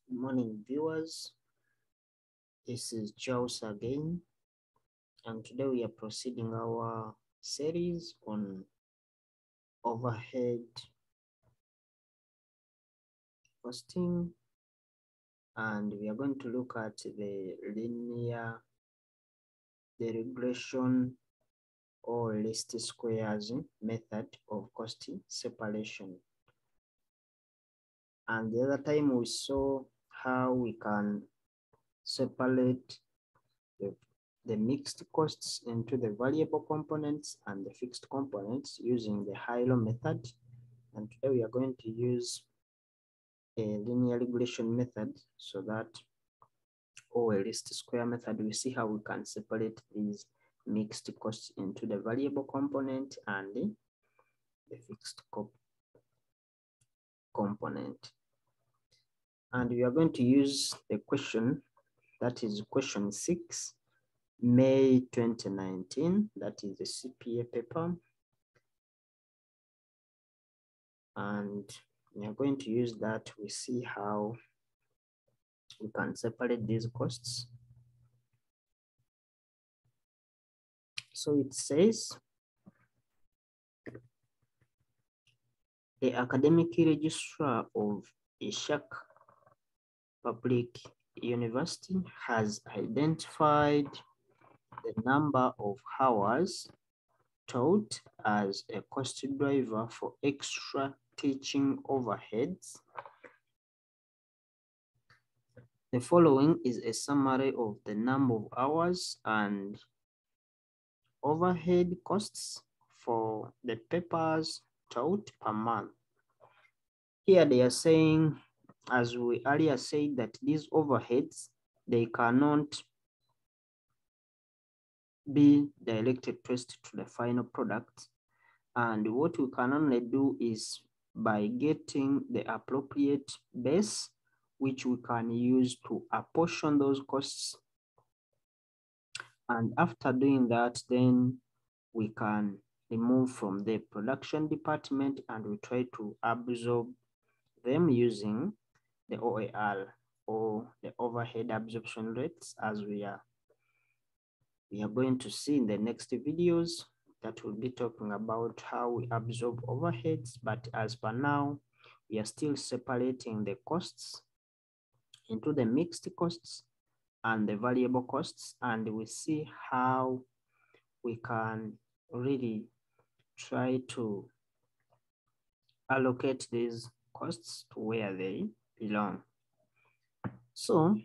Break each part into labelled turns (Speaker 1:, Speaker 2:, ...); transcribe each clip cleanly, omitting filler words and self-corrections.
Speaker 1: Good morning, viewers. This is Charles again, and today we are proceeding our series on overhead costing, and we are going to look at the regression or least squares method of cost separation. And the other time we saw how we can separate the mixed costs into the variable components and the fixed components using the high-low method. And today we are going to use a linear regression method or a least square method. We see how we can separate these mixed costs into the variable component and the fixed component. And we are going to use the question, that is question 6, May 2019, that is the CPA paper. And we are going to use that. We see how we can separate these costs. So it says, the academic registrar of a public university has identified the number of hours taught as a cost driver for extra teaching overheads. The following is a summary of the number of hours and overhead costs for the papers taught per month. Here they are saying, as we earlier said, that these overheads, they cannot be directly traced to the final product. And what we can only do is by getting the appropriate base, which we can use to apportion those costs. And after doing that, then we can remove from the production department and we try to absorb them using the OAR, or the overhead absorption rates, as we are going to see in the next videos that will be talking about how we absorb overheads. But as per now, we are still separating the costs into the mixed costs and the variable costs, and we see how we can really try to allocate these costs to where they belong. So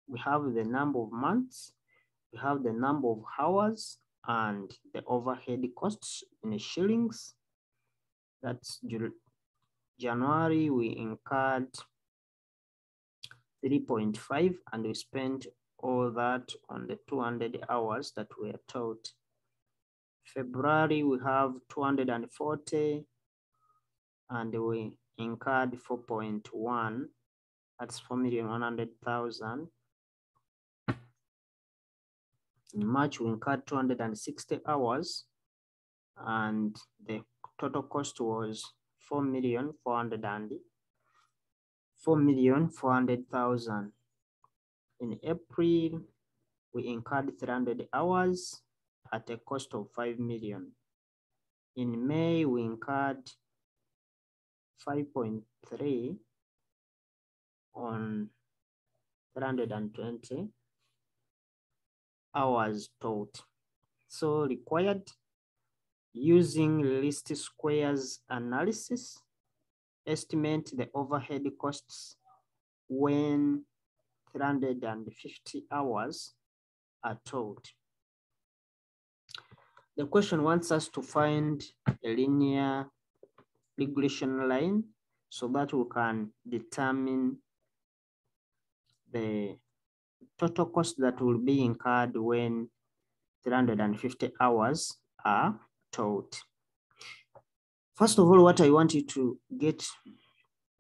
Speaker 1: we have the number of months, we have the number of hours, and the overhead costs in shillings. That's January, we incurred 3.5, and we spent all that on the 200 hours that were taught. February, we have 240, and we incurred 4.1, that's 4,100,000. In March, we incurred 260 hours, and the total cost was 4,400,000. In April, we incurred 300 hours at a cost of 5 million. In May, we incurred 5.3 on 320 hours taught. So required, using least squares analysis, estimate the overhead costs when 350 hours are taught. The question wants us to find a linear regression line so that we can determine the total cost that will be incurred when 350 hours are taught. First of all, what I want you to get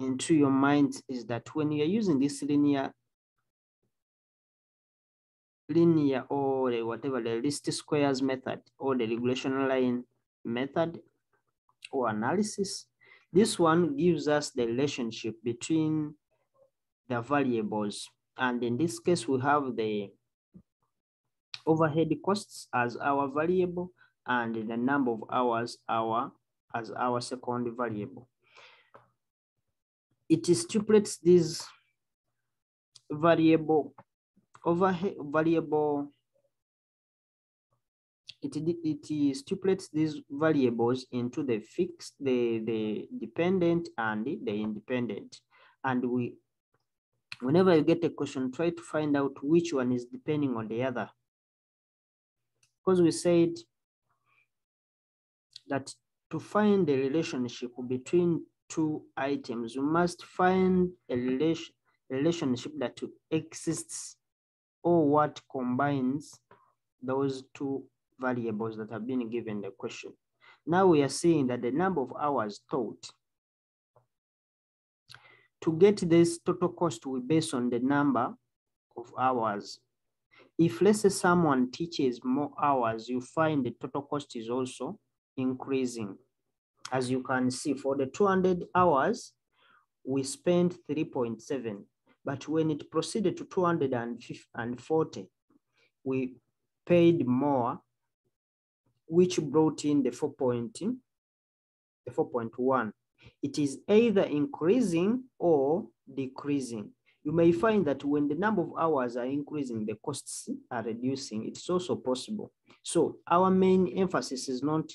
Speaker 1: into your mind is that when you're using this linear or whatever, the least squares method or the regression line method or analysis, this one gives us the relationship between the variables. And in this case, we have the overhead costs as our variable and the number of hours as our second variable. It stipulates this variable overhead variable. It stipulates these variables into the fixed, the dependent and the independent. And whenever you get a question, try to find out which one is depending on the other. Because we said that to find the relationship between two items, you must find a relationship that exists or what combines those two variables that have been given the question. Now we are seeing that the number of hours taught. To get this total cost, we base on the number of hours. If let's say someone teaches more hours, you find the total cost is also increasing. As you can see, for the 200 hours, we spent 3.7, but when it proceeded to 240, we paid more, which brought in the 4.1. It is either increasing or decreasing. You may find that when the number of hours are increasing, the costs are reducing. It's also possible. So our main emphasis is not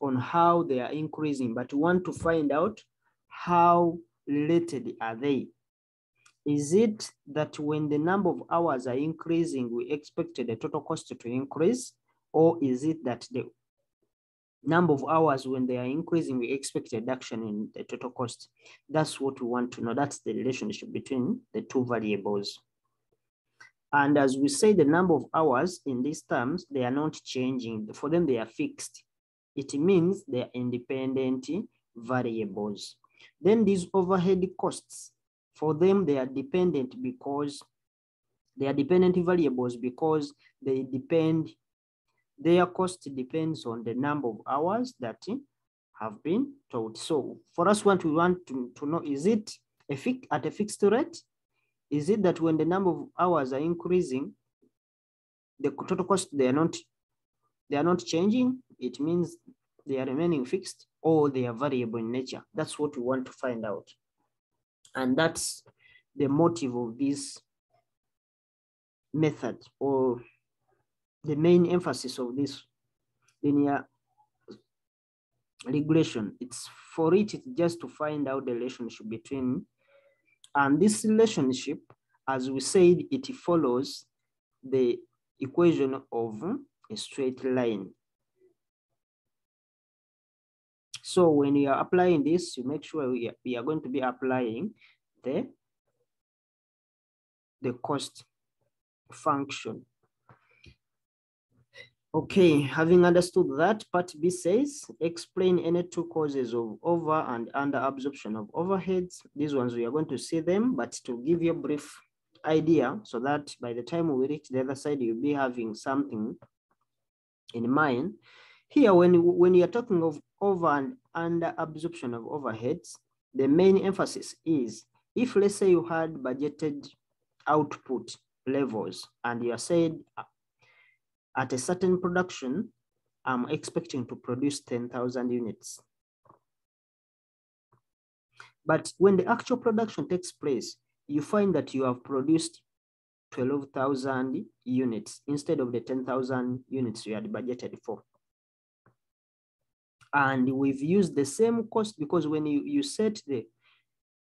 Speaker 1: on how they are increasing, but we want to find out how related are they. Is it that when the number of hours are increasing, we expected the total cost to increase? Or is it that the number of hours, when they are increasing, we expect a reduction in the total cost? That's what we want to know. That's the relationship between the two variables. And as we say, the number of hours in these terms, they are not changing. For them, they are fixed. It means they are independent variables. Then these overhead costs, for them, they are dependent because they are dependent variables because they depend, their cost depends on the number of hours that have been taught. So for us, what we want to know, is it at a fixed rate? Is it that when the number of hours are increasing, the total cost, they are not changing? It means they are remaining fixed, or they are variable in nature. That's what we want to find out. And that's the motive of this method, or the main emphasis of this linear regression. It's just to find out the relationship between, and this relationship, as we said, it follows the equation of a straight line. So when you are applying this, you make sure we are going to be applying the cost function. Okay, having understood that, part B says, explain any two causes of over and under absorption of overheads. These ones, we are going to see them, but to give you a brief idea so that by the time we reach the other side, you'll be having something in mind. Here, when you're talking of over and under absorption of overheads, the main emphasis is, if let's say you had budgeted output levels and you are said at a certain production, I'm expecting to produce 10,000 units. But when the actual production takes place, you find that you have produced 12,000 units instead of the 10,000 units you had budgeted for. And we've used the same cost, because when you set the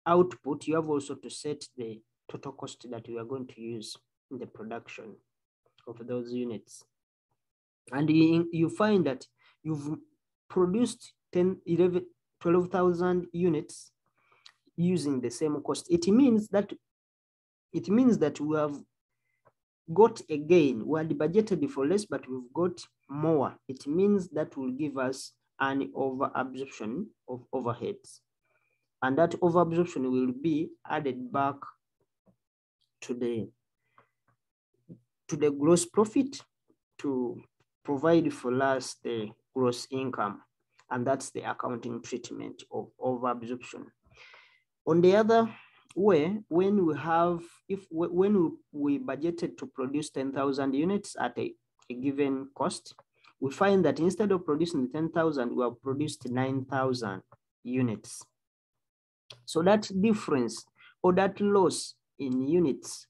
Speaker 1: output, you have also to set the total cost that you are going to use in the production of those units. And you find that you've produced 12,000 units using the same cost. It means that we have got a gain. We had budgeted for less, but we've got more. It means that will give us an over absorption of overheads, and that over absorption will be added back to the gross profit to provide for us the gross income, and that's the accounting treatment of over absorption. On the other way, when we budgeted to produce 10,000 units at a given cost, we find that instead of producing 10,000, we have produced 9,000 units. So that difference or that loss in units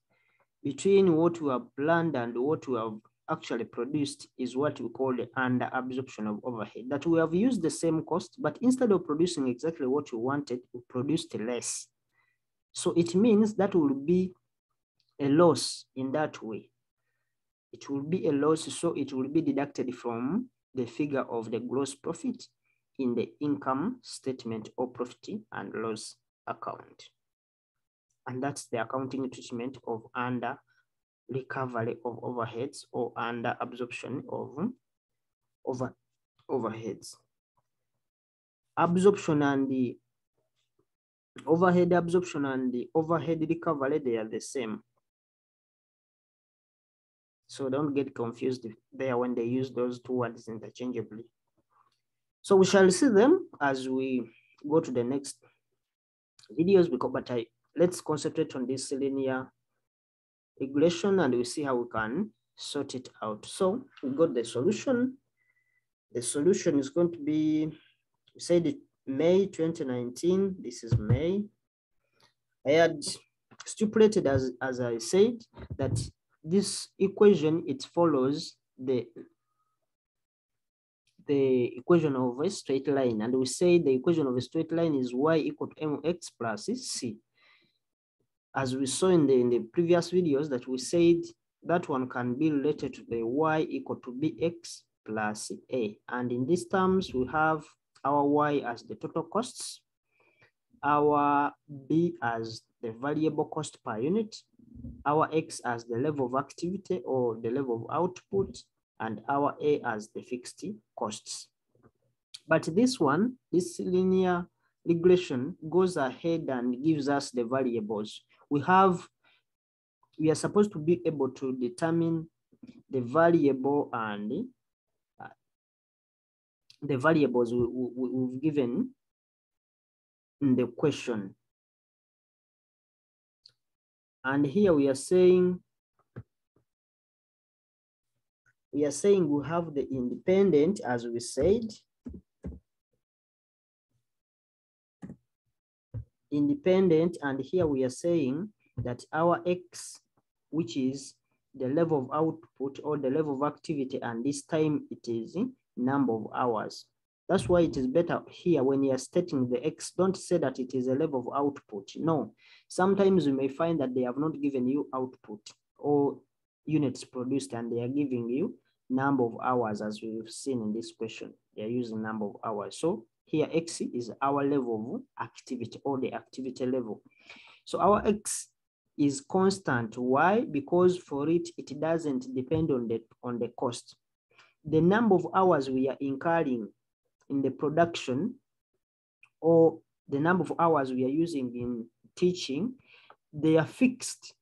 Speaker 1: between what we have planned and what we have actually produced is what we call the under absorption of overhead. That we have used the same cost, but instead of producing exactly what we wanted, we produced less. So it means that will be a loss in that way. It will be a loss, so it will be deducted from the figure of the gross profit in the income statement or profit and loss account. And that's the accounting treatment of under recovery of overheads or under absorption of overheads. Absorption and the overhead absorption and the overhead recovery, they are the same. So don't get confused there when they use those two words interchangeably. So we shall see them as we go to the next videos, but let's concentrate on this linear regression and we see how we can sort it out. So we got the solution. The solution is going to be, we said May 2019. This is May. I had stipulated, as I said, that this equation, it follows the equation of a straight line. And we say the equation of a straight line is y equal to mx plus c. As we saw in the previous videos, that we said that one can be related to the y equal to bx plus a. And in these terms, we have our y as the total costs, our b as the variable cost per unit, our x as the level of activity or the level of output, and our a as the fixed costs. But this one, this linear regression, goes ahead and gives us the variables. We are supposed to be able to determine the variable and the variables we've given in the question. And here we are saying we have the independent, as we said, independent, and here we are saying that our x, which is the level of output or the level of activity, and this time it is number of hours. That's why it is better here when you are stating the x, don't say that it is a level of output. No, sometimes you may find that they have not given you output or units produced, and they are giving you number of hours, as we've seen in this question. They are using number of hours. So here x is our level of activity or the activity level. So our x is constant. Why? Because for it, it doesn't depend on the cost. The number of hours we are incurring in the production or the number of hours we are using in teaching, they are fixed.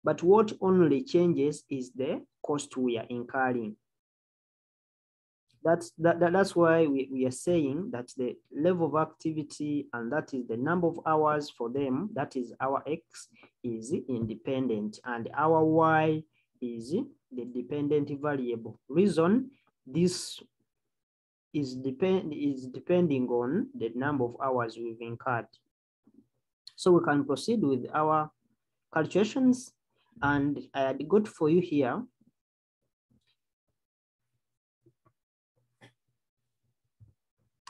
Speaker 1: But what only changes is the cost we are incurring. That's why we are saying that the level of activity, and that is the number of hours for them, that is our x, is independent, and our y is the dependent variable. Reason, this is depending on the number of hours we've incurred. So we can proceed with our calculations, and I had got for you here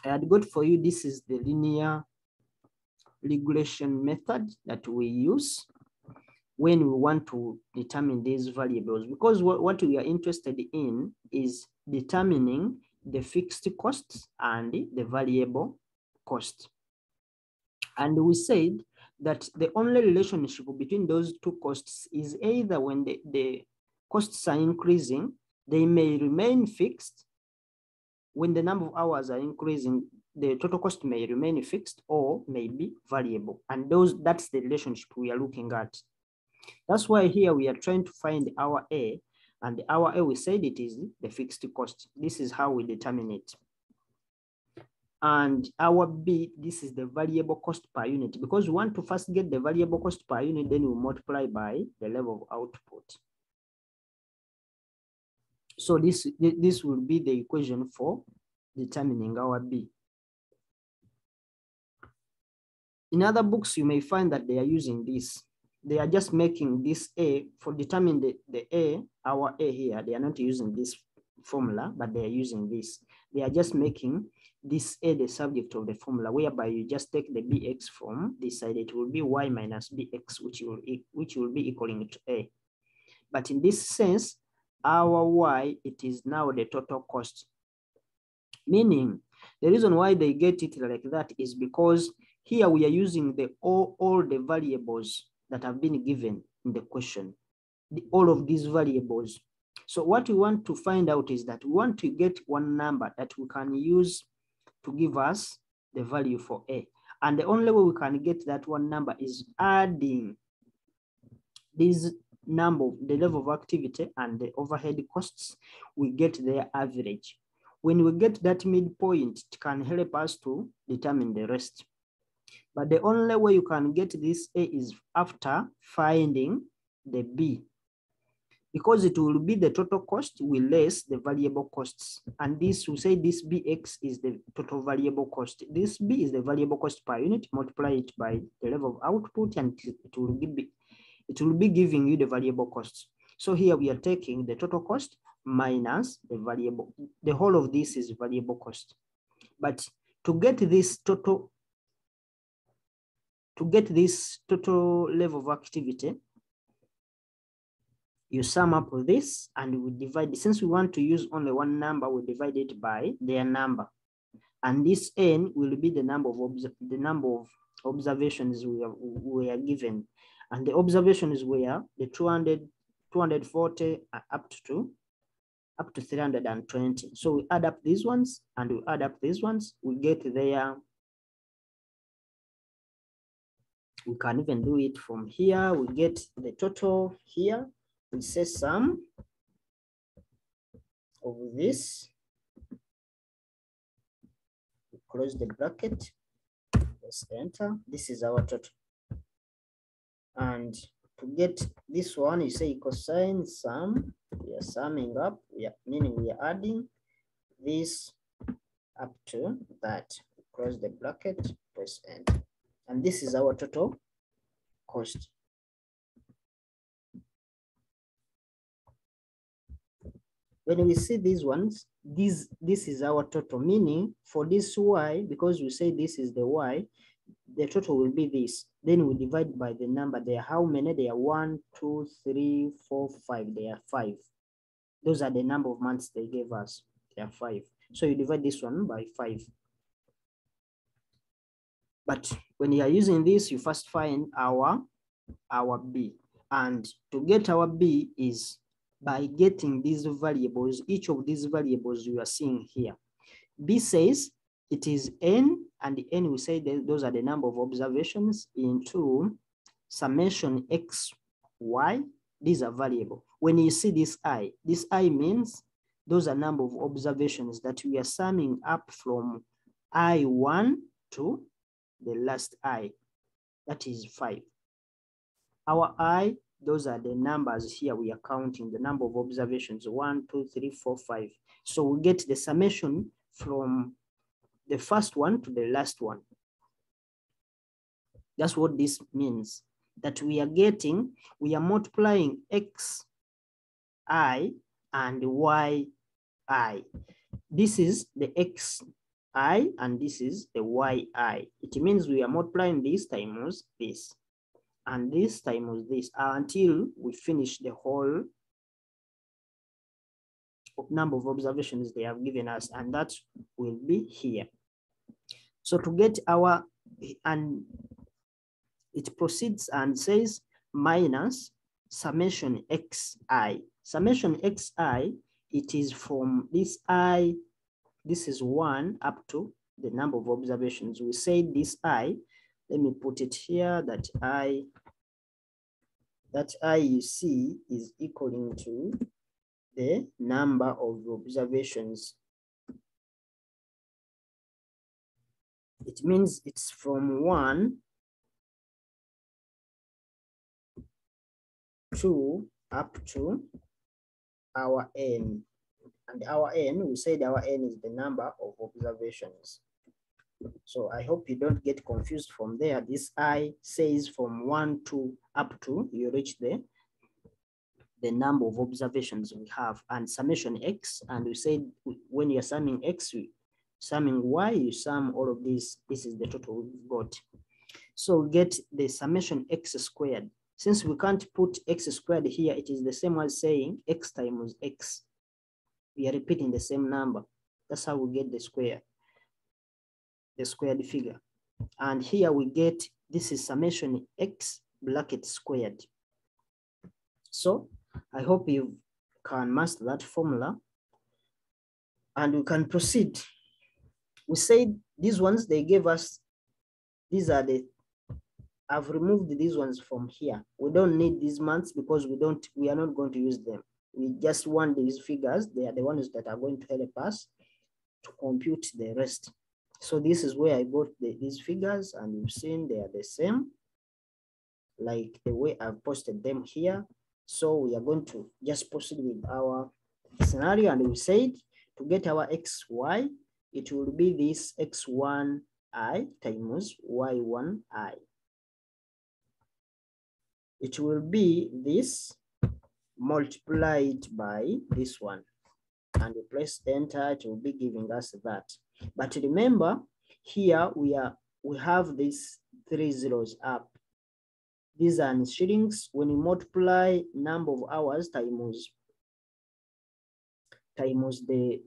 Speaker 1: this is the linear regression method that we use when we want to determine these variables, because what we are interested in is determining the fixed costs and the variable cost. And we said that the only relationship between those two costs is either when the costs are increasing, they may remain fixed. When the number of hours are increasing, the total cost may remain fixed or may be variable. And that's the relationship we are looking at. That's why here we are trying to find our A, and our A, we said it is the fixed cost. This is how we determine it. And our B, this is the variable cost per unit, because we want to first get the variable cost per unit, then we multiply by the level of output. So this will be the equation for determining our B. In other books, you may find that they are using this. They are just making this A for determining the A, our A here. They are not using this formula, but they are using this. They are just making this A the subject of the formula, whereby you just take the bx from this side. It will be y minus bx, which will be equaling to A. But in this sense, our y, it is now the total cost. Meaning, the reason why they get it like that is because here we are using all the variables that have been given in the question, all of these variables. So what we want to find out is that we want to get one number that we can use to give us the value for A. And the only way we can get that one number is adding this number, the level of activity and the overhead costs. We get their average. When we get that midpoint, it can help us to determine the rest. But the only way you can get this A is after finding the B, because it will be the total cost with less the variable costs. And this will say this BX is the total variable cost. This B is the variable cost per unit, multiply it by the level of output, and it will be giving you the variable costs. So here we are taking the total cost minus the variable. The whole of this is variable cost. But to get this total level of activity, you sum up with this and we divide. Since we want to use only one number, we divide it by their number. And this N will be the number of observations we are given. And the observations were the 200, 240 up to 320. So we add up these ones and we add up these ones, we get there. We can even do it from here. We get the total here. We say sum of this. We close the bracket. Let's enter. This is our total. And to get this one, you say cosine sum. We are summing up. Meaning we are adding this up to that. We close the bracket. Press enter. And this is our total cost. When we see these ones, this is our total, meaning for this y, because we say this is the y, the total will be this. Then we divide by the number. There are how many? There are 1, 2, 3, 4, 5. There are 5. Those are the number of months they gave us. There are 5. So you divide this one by 5. But when you are using this, you first find our B. And to get our B is by getting these variables, each of these variables you are seeing here. B says it is N, and the N we say that those are the number of observations into summation X, Y. These are variable. When you see this I means those are number of observations that we are summing up from I1 to the last I, that is 5. Our I, those are the numbers here we are counting, the number of observations, 1, 2, 3, 4, 5. So we get the summation from the first one to the last one. That's what this means, that we are multiplying Xi and Yi. This is the Xi and this is the Yi. It means we are multiplying this times this and this times this until we finish the whole number of observations they have given us, and that will be here. So to get our, and it proceeds and says minus summation Xi. Summation Xi, it is from this I, this is 1 up to the number of observations. We say this I, let me put it here, that I you see is equaling to the number of observations It means it's from 1 to up to our n. And our n, we said our n is the number of observations. So I hope you don't get confused from there. This I says from 1 to up to, you reach the number of observations we have, and summation x, and we said when you're summing x, summing y, you sum all of these. This is the total we've got. So we get the summation x squared. Since we can't put x squared here, it is the same as saying x times x. We are repeating the same number. That's how we get the squared figure. And here we get, this is summation x bracket squared. So I hope you can master that formula and we can proceed. We said these ones, they gave us, these are the, I've removed these ones from here. We don't need these months because we are not going to use them. We just want these figures. They are the ones that are going to help us to compute the rest. So this is where I got these figures, and you've seen they are the same, like the way I've posted them here. So we are going to just proceed with our scenario, and we said to get our xy, it will be this x1i times y1i. It will be this multiplied by this one, and we press enter, it will be giving us that. But remember, here we have these 3 zeros up. These are in shillings. When you multiply number of hours times the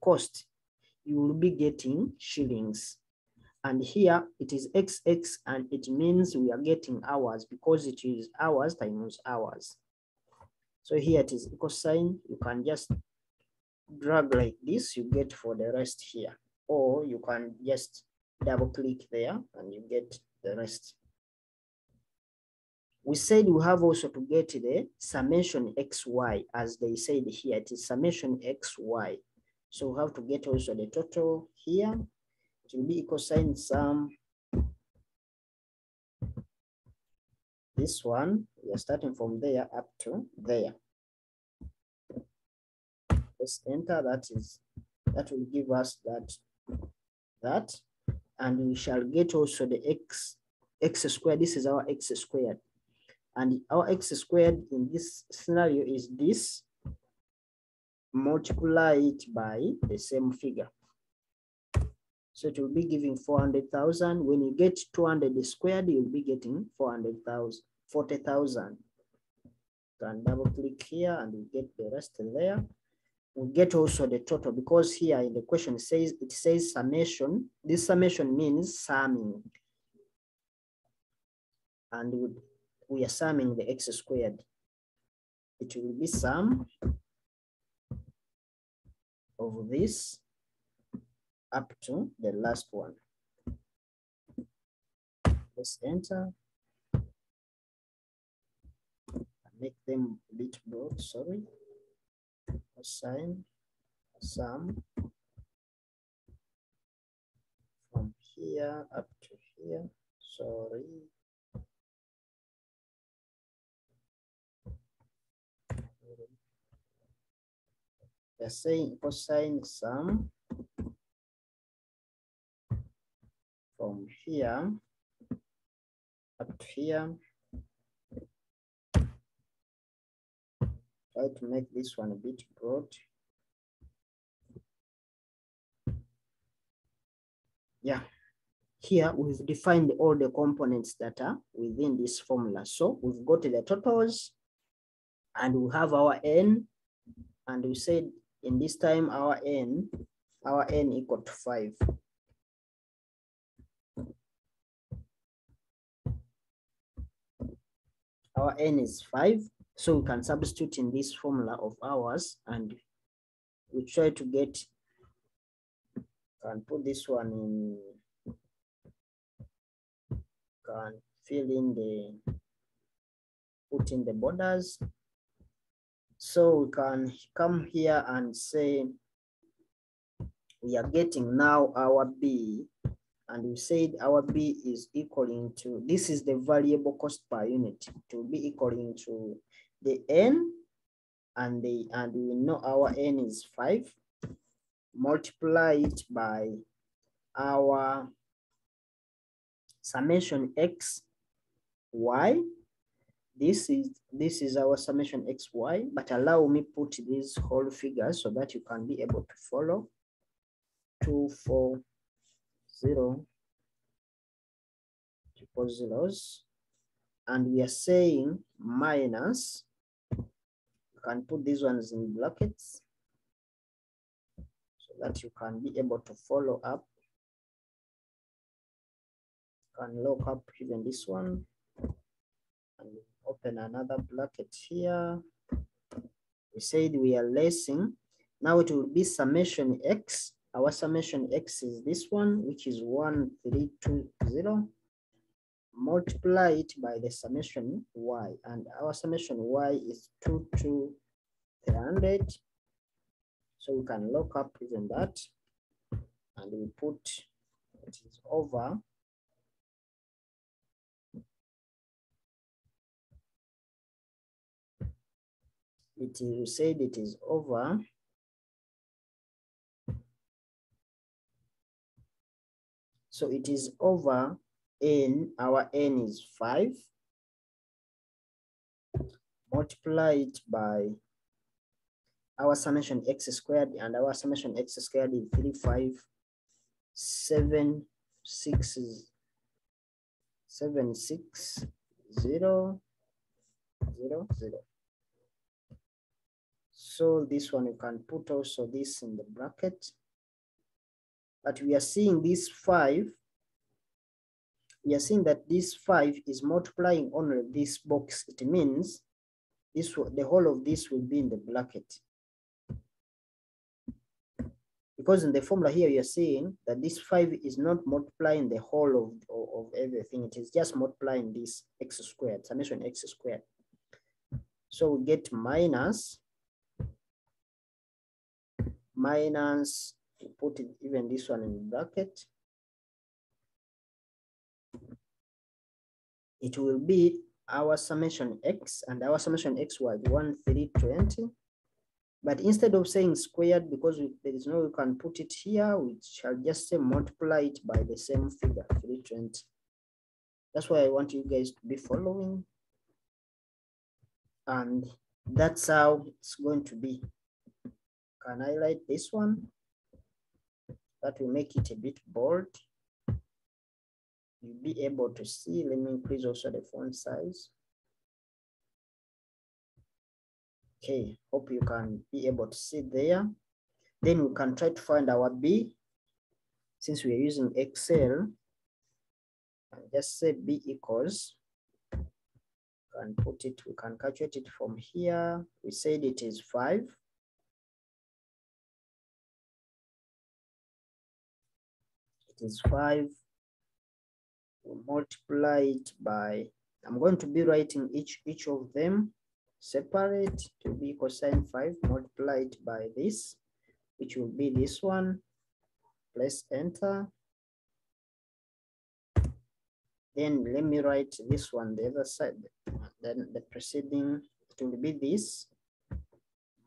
Speaker 1: cost, you will be getting shillings. And here it is XX, and it means we are getting hours because it is hours times hours. So here it is equal sign. You can just drag like this, you get for the rest here, or you can just double click there and you get the rest. We said we have also to get the summation XY, as they said here, it is summation XY. So we have to get also the total here. It will be equal sign sum. This one, we are starting from there up to there. Let's enter, that will give us that, and we shall get also the x squared. This is our x squared, and our x squared in this scenario is this multiplied by the same figure. So it will be giving 400,000. When you get 200 squared, you'll be getting 40,000. Can double click here and you get the rest there. We get also the total, because here in the question it says summation. This summation means summing, and we are summing the x squared. It will be sum of this up to the last one. Let's enter. Make them a bit broad, sorry. Assign sum from here up to here, sorry. They're saying cosine sum from here up to here. Try to make this one a bit broad. Yeah, here we've defined all the components that are within this formula. So we've got the totals, and we have our n, and we said in this time our n equal to 5. Our n is 5, so we can substitute in this formula of ours, and we try to get, can put this one in, can fill in put in the borders. So we can come here and say we are getting now our B, and we said our B is equaling to, this is the variable cost per unit, to be equaling to the N, and we know our N is 5, multiply it by our summation X, Y. This is our summation X, Y, but allow me put these whole figures so that you can be able to follow. 240 triple zeros, and we are saying minus, you can put these ones in brackets so that you can be able to follow up. You can look up even this one and open another bracket here. We said we are lessing. Now it will be summation X. Our summation X is this one, which is 1320. Multiply it by the summation Y, and our summation Y is 22300. So we can look up even that, and we put it is over. It is said it is over. So it is over N, our N is 5. Multiply it by our summation X squared, and our summation X squared is 3576000. So this one you can put also this in the bracket. But we are seeing this 5. We are seeing that this 5 is multiplying only this box. It means this, the whole of this will be in the bracket. Because in the formula here, you're seeing that this 5 is not multiplying the whole of everything. It is just multiplying this X squared, summation X squared. So we get minus, we put it, even this one in bracket. It will be our summation X, and our summation X was 1320. But instead of saying squared, because there is no, we can put it here, we shall just say multiply it by the same figure, 320. That's why I want you guys to be following. And that's how it's going to be. Can I highlight this one? That will make it a bit bold. You'll be able to see. Let me increase also the font size. Okay, hope you can be able to see there. Then we can try to find our B. Since we are using Excel, and just say B equals, can put it, we can calculate it from here. We said it is 5. It is 5. We multiply it by, I'm going to be writing each of them separate, to be cosine 5, multiply it by this, which will be this one. Press enter. Then let me write this one the other side. Then the preceding, it will be this,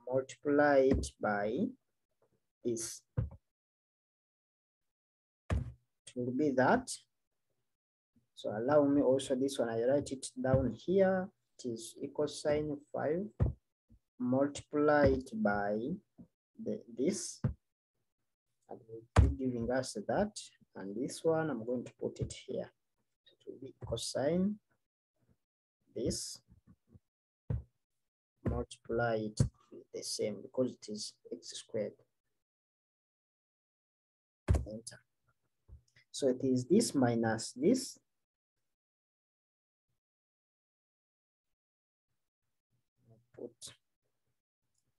Speaker 1: multiply it by this. It will be that. So allow me also this one, I write it down here. It is equal sign 5, multiply it by this, and it will be giving us that. And this one, I'm going to put it here. It will be cosine this, multiply it with the same, because it is X squared. Enter. So it is this minus this.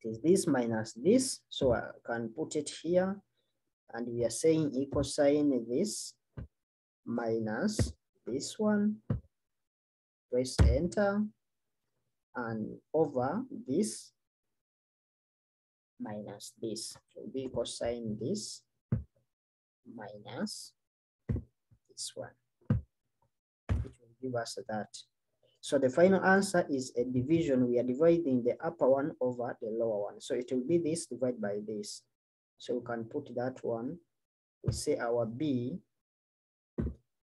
Speaker 1: It is this minus this, so I can put it here, and we are saying equal sign this minus this one. Press enter, and over this minus this, so will be equal sign this. minus this one, which will give us that. So the final answer is a division. We are dividing the upper one over the lower one. So it will be this divided by this. So we can put that one. We say our B,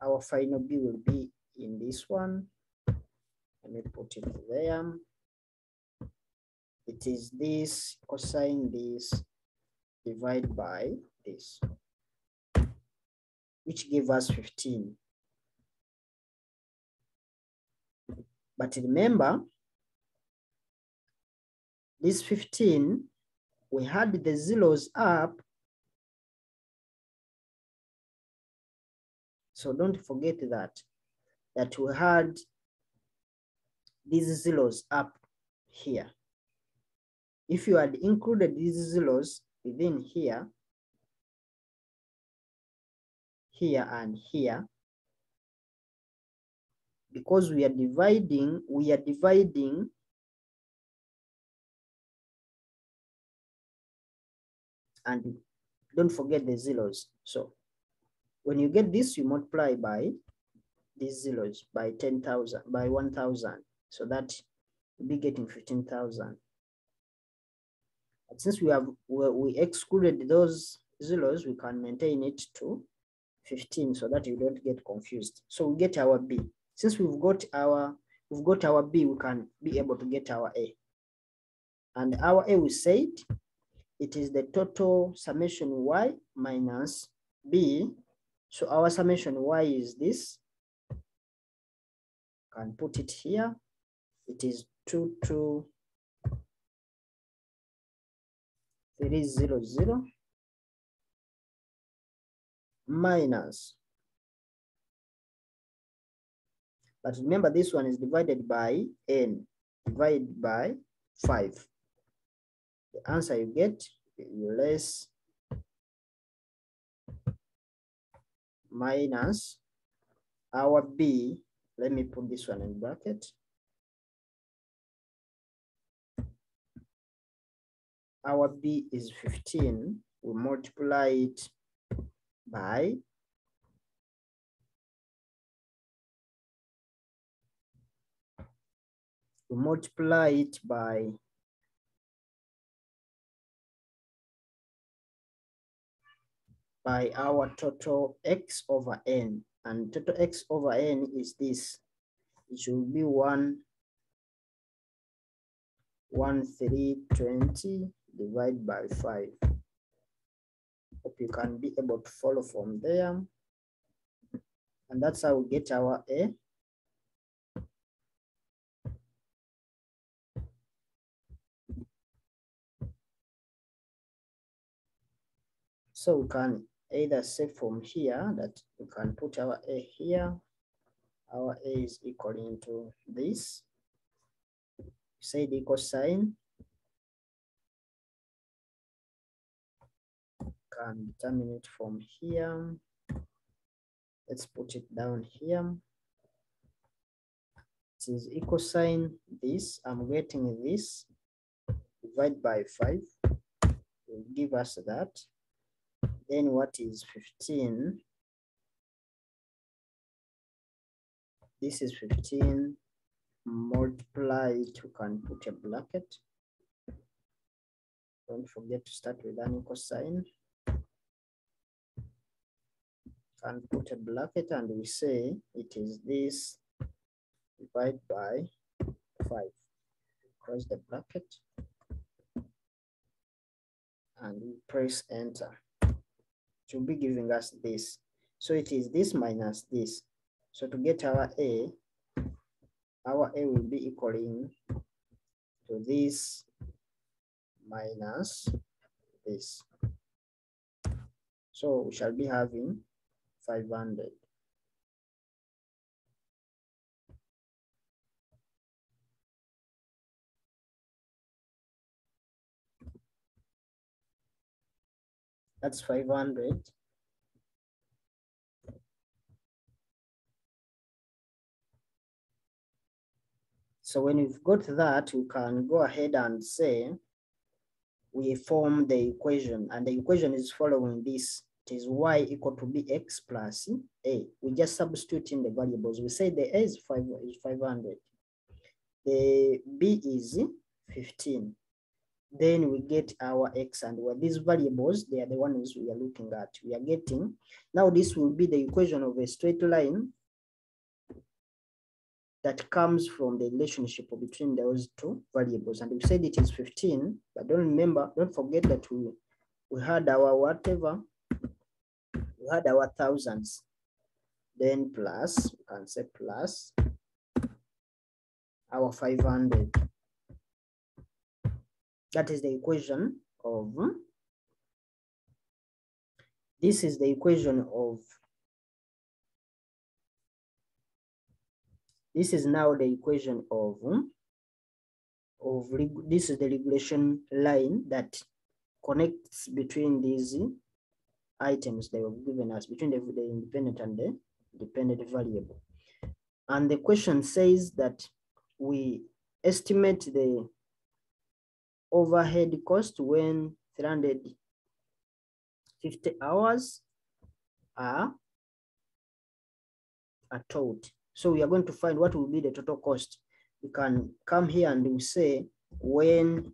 Speaker 1: our final B will be in this one. Let me put it there. It is this cosine this divided by this, which gave us 15. But remember, this 15, we had the zeros up. So don't forget that we had these zeros up here. If you had included these zeros within here, here and here, because we are dividing, and don't forget the zeros. So when you get this, you multiply by these zeros by 10,000, by 1,000. So that will be getting 15,000. But since we excluded those zeros, we can maintain it to 15 so that you don't get confused. So we get our B. Since we've got our B, we can be able to get our A. And our A, we said it is the total summation Y minus B. So our summation Y is this. Can put it here. It is 22300 minus. But remember, this one is divided by n, divided by 5. The answer you get less minus our B. Let me put this one in bracket. Our B is 15. We multiply it by our total x over n, and total x over n is this. It should be 1320 divided by 5. Hope you can be able to follow from there. And that's how we get our A. So we can either say from here that we can put our A here. Our A is equal to this. Say the equal sign. Can determine it from here. Let's put it down here. It is equal sign this. I'm getting this. Divide by 5 will give us that. Then what is 15? This is 15 multiplied. You can put a bracket. Don't forget to start with an equal sign. Can put a bracket, and we say it is this divided by 5. Close the bracket and we press enter. It will be giving us this. So it is this minus this. So to get our A will be equaling to this minus this. So we shall be having 500. That's 500. So when we've got that, we can go ahead and say we form the equation, and the equation is following this. it is y equal to bx plus a. We just substitute in the variables. We say the a is 500. The b is 15. Then we get our x, and where these variables, they are the ones we are looking at. We are getting, now this will be the equation of a straight line that comes from the relationship between those two variables. And we said it is 15, but don't forget that we had our whatever, we had our thousands, then plus, we can say plus our 500. That is the equation of, this is the equation of, this is now the equation of this is the regression line that connects between these items they were given us, between the independent and the dependent variable. And the question says that we estimate the overhead cost when 350 hours are taught. So we are going to find what will be the total cost. We can come here and we say when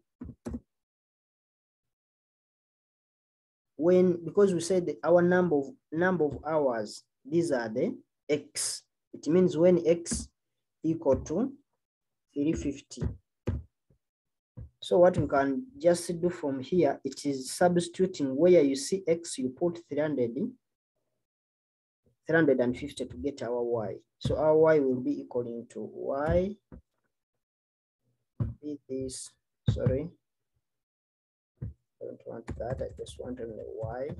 Speaker 1: because we said our number of hours, these are the x. It means when x equal to 350. So what we can just do from here, it is substituting where you see x, you put 350 to get our y. So our y will be equal to y. It is, sorry, I don't want that. I just want only y.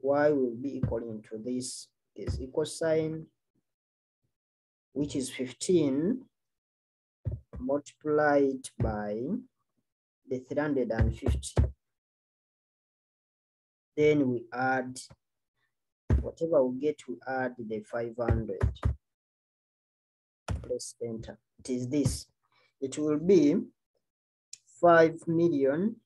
Speaker 1: Y will be equal to this equal sign, which is 15 multiplied by the 350. Then we add whatever we get, we add the 500. Press enter. It is this. It will be 5 million.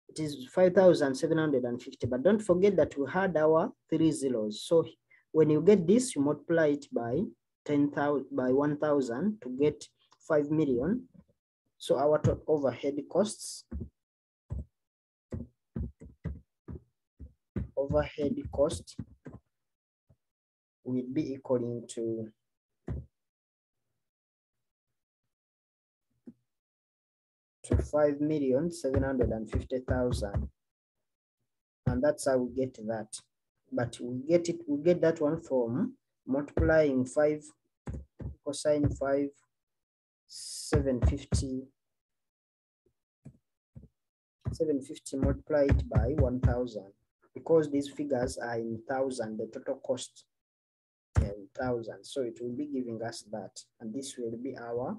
Speaker 1: It is 5,750. But don't forget that we had our 3 zeros. So when you get this, you multiply it by 10,000 by 1,000 to get 5 million. So our total overhead costs will be equal to 5,750,000, and that's how we get that. But we get that one from multiplying 5 cosine 5 750 multiplied by 1,000, because these figures are in thousand, the total cost in thousand, so it will be giving us that, and this will be our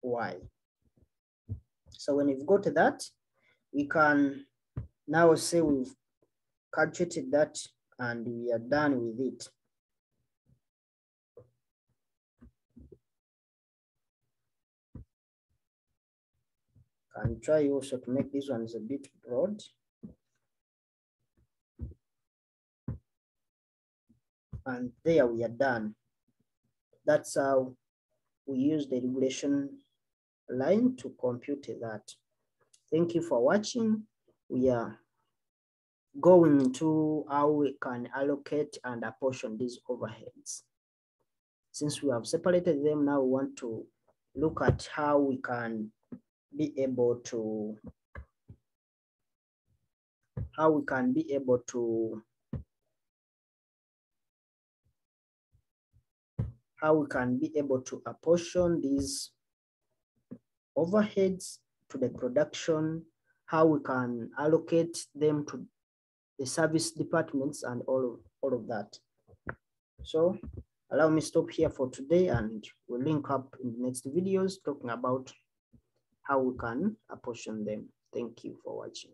Speaker 1: y. So when we've got that, we can now say we've calculated that and we are done with it. Can try also to make these ones a bit broad. And there we are done. That's how we use the regression line to compute that. Thank you for watching. We are going to how we can allocate and apportion these overheads. Since we have separated them, now we want to look at how we can be able to apportion these overheads to the production, how we can allocate them to the service departments, and all of that. So allow me to stop here for today, and we'll link up in the next videos talking about how we can apportion them. Thank you for watching.